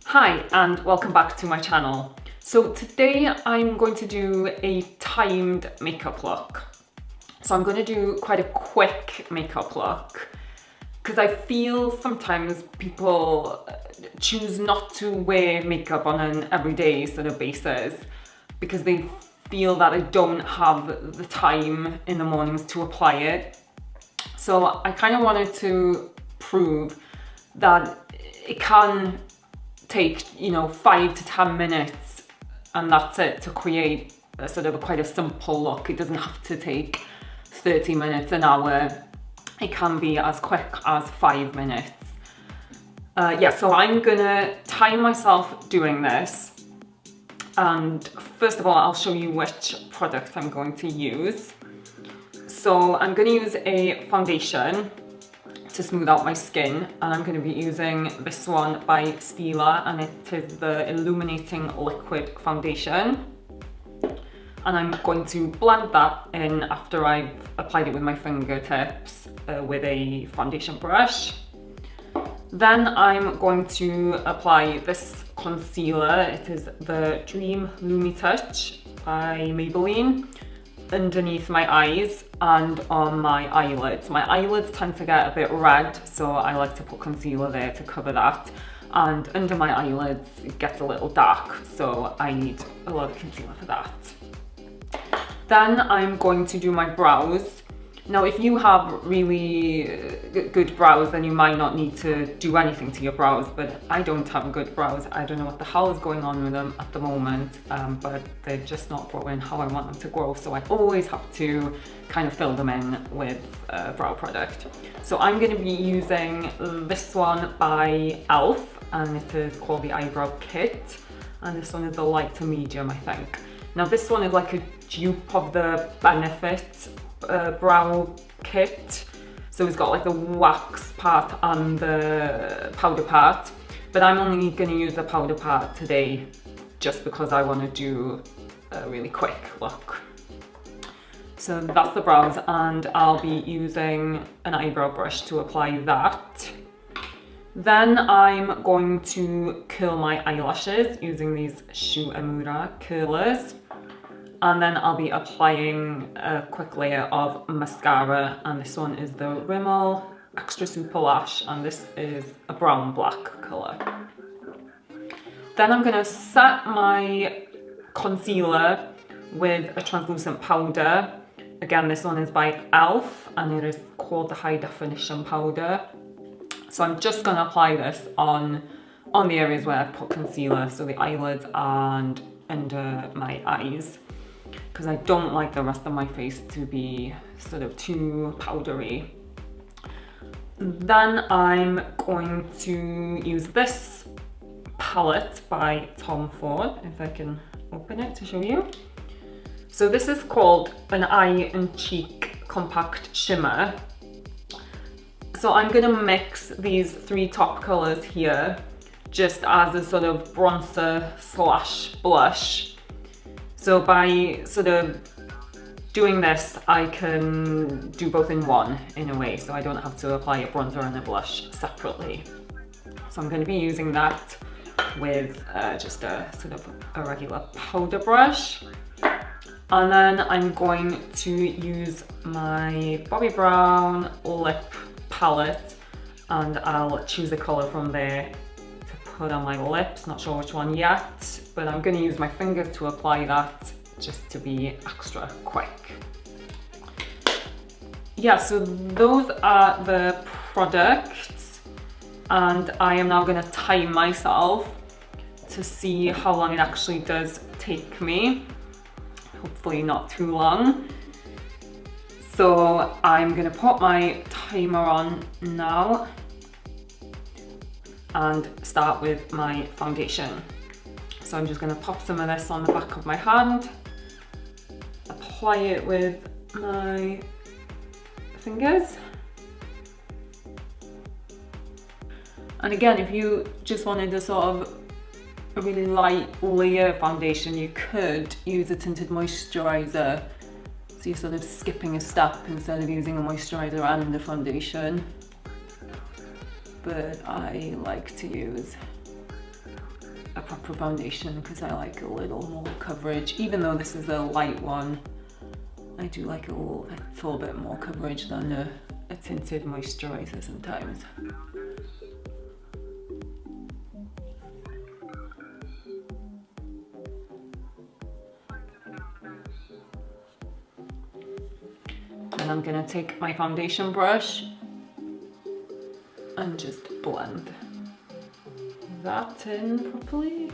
Hi and welcome back to my channel. So today I'm going to do a timed makeup look. So I'm going to do quite a quick makeup look because I feel sometimes people choose not to wear makeup on an everyday sort of basis because they feel that I don't have the time in the mornings to apply it. So I kind of wanted to prove that it can take, 5 to 10 minutes and that's it to create a sort of quite a simple look. It doesn't have to take 30 minutes, an hour. It can be as quick as 5 minutes. So I'm gonna time myself doing this. And first of all, I'll show you which products I'm going to use. So I'm gonna use a foundation to smooth out my skin, and I'm going to be using this one by Stila, and it is the Illuminating Liquid Foundation. And I'm going to blend that in after I've applied it with my fingertips with a foundation brush. Then I'm going to apply this concealer. It is the Dream Lumi Touch by Maybelline, underneath my eyes and on my eyelids. My eyelids tend to get a bit red, so I like to put concealer there to cover that. And under my eyelids, it gets a little dark, so I need a lot of concealer for that. Then I'm going to do my brows. Now, if you have really good brows, then you might not need to do anything to your brows, but I don't have good brows. I don't know what the hell is going on with them at the moment, but they're just not growing how I want them to grow, so I always have to kind of fill them in with a brow product. So I'm going to be using this one by e.l.f. and it is called the Eyebrow Kit, and this one is the light to medium, I think. Now this one is like a dupe of the Benefit brow kit, so it's got like the wax part and the powder part, but I'm only going to use the powder part today just because I want to do a really quick look. So that's the brows, and I'll be using an eyebrow brush to apply that. Then I'm going to curl my eyelashes using these Shu Uemura curlers. And then I'll be applying a quick layer of mascara, and this one is the Rimmel Extra Super Lash, and this is a brown black colour. Then I'm going to set my concealer with a translucent powder. Again, this one is by e.l.f. and it is called the High Definition Powder. So I'm just going to apply this on the areas where I've put concealer, so the eyelids and under my eyes, because I don't like the rest of my face to be sort of too powdery. Then I'm going to use this palette by Tom Ford, if I can open it to show you. So this is called an Eye and Cheek Compact Shimmer. So I'm going to mix these three top colours here just as a sort of bronzer slash blush. So by sort of doing this, I can do both in one in a way, so I don't have to apply a bronzer and a blush separately. So I'm going to be using that with just a sort of a regular powder brush. And then I'm going to use my Bobbi Brown lip palette, and I'll choose a colour from there to put on my lips. Not sure which one yet, but I'm going to use my fingers to apply that just to be extra quick. Yeah, so those are the products, and I am now going to time myself to see how long it actually does take me. Hopefully not too long. So I'm going to put my timer on now and start with my foundation. So I'm just going to pop some of this on the back of my hand, apply it with my fingers. And again, if you just wanted a sort of a really light layer foundation, you could use a tinted moisturizer So you're sort of skipping a step instead of using a moisturiser and a foundation. But I like to use a proper foundation because I like a little more coverage. Even though this is a light one, I do like a little bit more coverage than a tinted moisturiser sometimes. And I'm gonna take my foundation brush and just blend that in properly.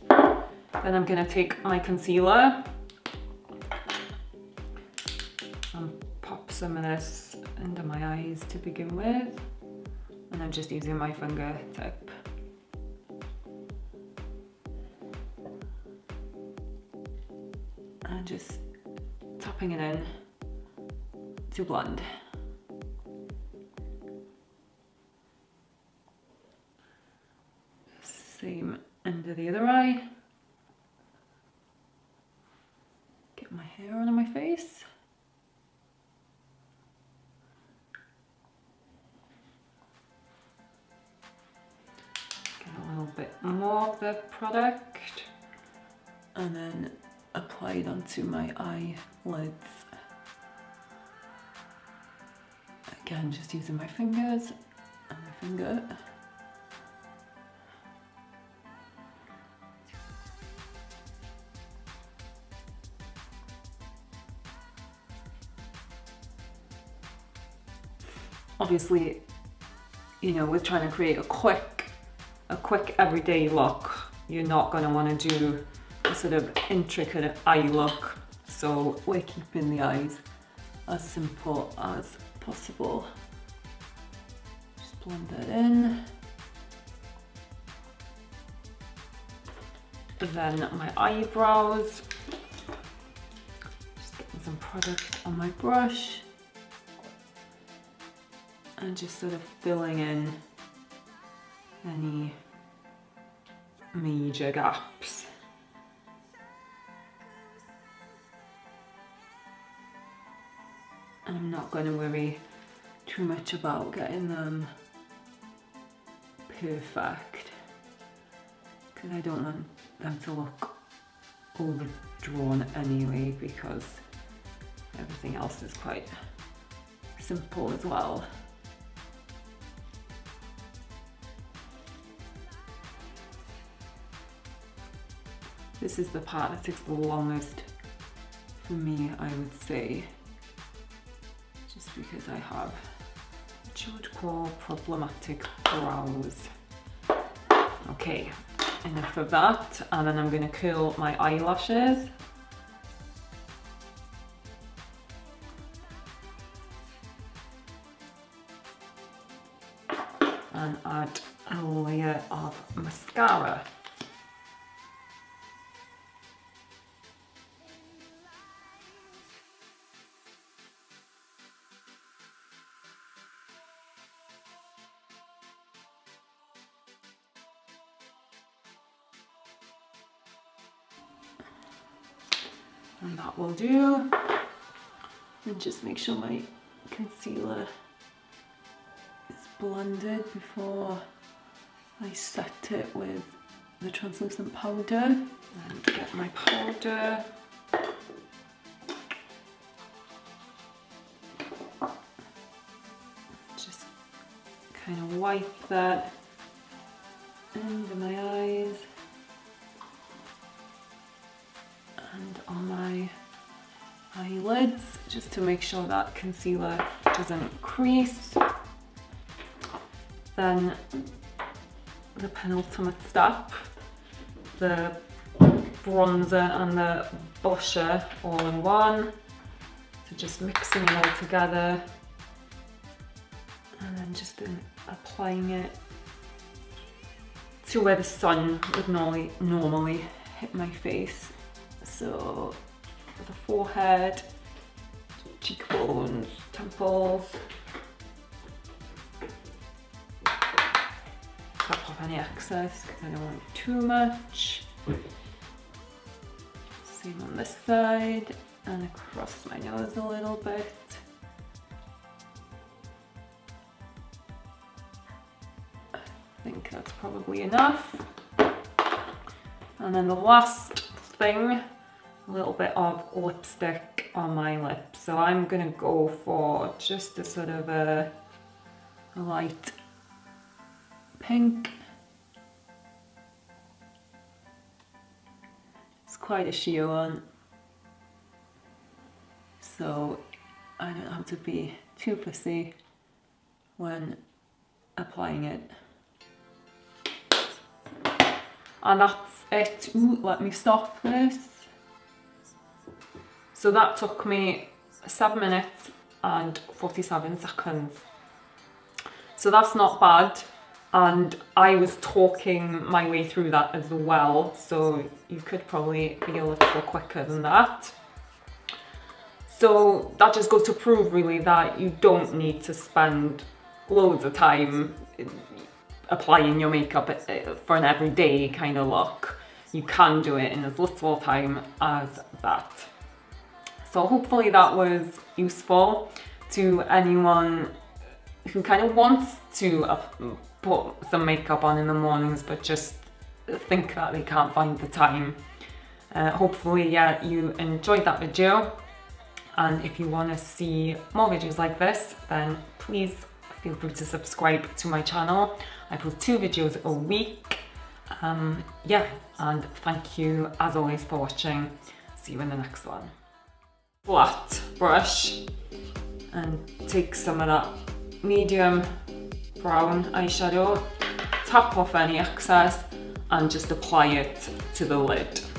Then I'm gonna take my concealer and pop some of this under my eyes to begin with. And I'm just using my fingertip. And just tapping it in to blend. Same under the other eye. Get my hair on my face. Get a little bit more of the product and then apply it onto my eyelids. Again, just using my fingers and my finger. Obviously, you know, with trying to create a quick everyday look, you're not going to want to do a sort of intricate eye look. So we're keeping the eyes as simple as possible. Just blend that in. Then my eyebrows. Just getting some product on my brush. And just sort of filling in any major gaps. I'm not going to worry too much about getting them perfect because I don't want them to look overdrawn anyway, because everything else is quite simple as well. This is the part that takes the longest for me, I would say, just because I have what you would call problematic brows. Okay, enough of that, and then I'm going to curl my eyelashes. And add a layer of mascara. And that will do. And just make sure my concealer is blended before I set it with the translucent powder. And get my powder. Just kind of wipe that under my eyes. And on my eyelids, just to make sure that concealer doesn't crease. Then the penultimate step, the bronzer and the blusher all in one. So just mixing it all together and then just applying it to where the sun would normally hit my face. So the forehead, cheekbones, temples, top off any excess because I don't want too much. Same on this side and across my nose a little bit. I think that's probably enough. And then the last thing, a little bit of lipstick on my lips. So I'm gonna go for just a sort of a light pink. It's quite a sheer one, so I don't have to be too fussy when applying it. And that's it. Ooh, let me stop this. So that took me 7 minutes and 47 seconds. So that's not bad. And I was talking my way through that as well. So you could probably be a little quicker than that. So that just goes to prove really that you don't need to spend loads of time applying your makeup for an everyday kind of look. You can do it in as little time as that. So hopefully that was useful to anyone who kind of wants to put some makeup on in the mornings but just think that they can't find the time. Hopefully, yeah, you enjoyed that video, and if you want to see more videos like this, then please feel free to subscribe to my channel. I post 2 videos a week. Yeah, and thank you as always for watching. See you in the next one. Flat brush and take some of that medium brown eyeshadow, tap off any excess and just apply it to the lid.